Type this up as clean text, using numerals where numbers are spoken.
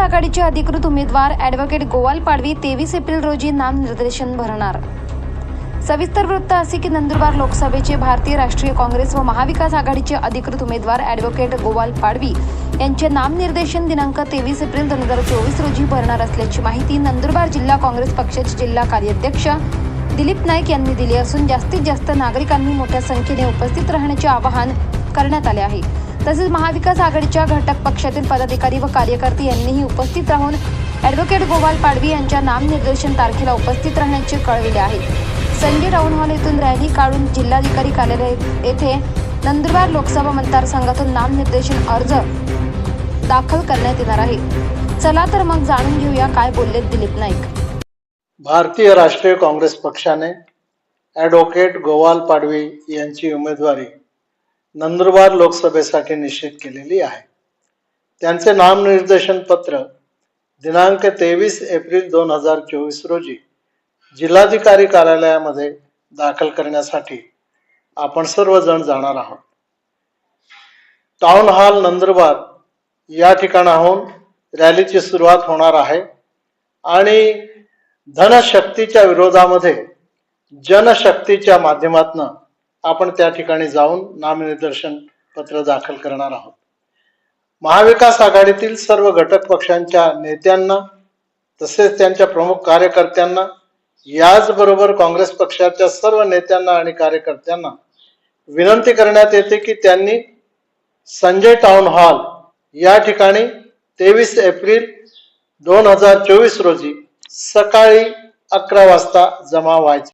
आघाडीचे अधिकृत उमेदवार ॲडव्होकेट गोवाल पाडवी 23 एप्रिल रोजी नामनिर्देशन भरणार। सविस्तर वृत्त असे की नंदुरबार लोकसभेचे भारतीय राष्ट्रीय काँग्रेस व महाविकास आघाडीचे अधिकृत उमेदवार ॲडव्होकेट गोवाल पाडवी यांचे नामनिर्देशन दिनांक 23 एप्रिल 2024 रोजी भरणार असल्याची माहिती नंदुरबार जिल्हा काँग्रेस पक्षाचे जिल्हा कार्याध्यक्ष दिलीप नाईक यांनी दिली असून जास्तीत जास्त नागरिकांनी मोठ्या संख्येने उपस्थित राहण्याचे आवाहन करण्यात आले आहे। तसेच महाविकास आघाडीच्या घटक पक्षातील पदाधिकारी व कार्यकर्ते यांनीही उपस्थित राहून ॲडव्होकेट गोवाल पाडवी यांच्या नामनिर्देशन तारखेला उपस्थित राहण्याचे कळविले आहे। संजय टाउन हॉल येथून रॅली काढून जिल्हाधिकारी कार्यालय येथे नंदुरबार लोकसभा मतदारसंघातून नामनिर्देशन अर्ज दाखल करण्यात येणार आहे। चला तर मग जाणून घेऊया काय बोलले दिलीप नाईक। भारतीय राष्ट्रीय काँग्रेस पक्षाने ॲडव्होकेट गोवाल पाडवी यांची उमेदवारी नंदुरबार लोकसभेसाठी निश्चित केलेली आहे। त्यांचे नामनिर्देशन पत्र दिनांक 23 एप्रिल 2024 रोजी जिल्हाधिकारी कार्यालयामध्ये दाखल करण्यासाठी आपण सर्वजण जाणार आहोत। टाउन हॉल नंदुरबार या ठिकाणाहून रॅलीची सुरुवात होणार आहे आणि धनशक्तीच्या विरोधामध्ये जनशक्तीच्या माध्यमातून आपण त्या ठिकाणी जाऊन नामनिर्देशन पत्र दाखल करणार आहोत। महाविकास आघाडीतील सर्व घटक पक्षांच्या नेत्यांना तसेच त्यांच्या प्रमुख कार्यकर्त्यांना याचबरोबर काँग्रेस पक्षाच्या सर्व नेत्यांना आणि कार्यकर्त्यांना विनंती करण्यात येते की त्यांनी संजय टाउन हॉल या ठिकाणी 23 एप्रिल 2024 रोजी सकाळी 11 वाजता जमा व्हायचे।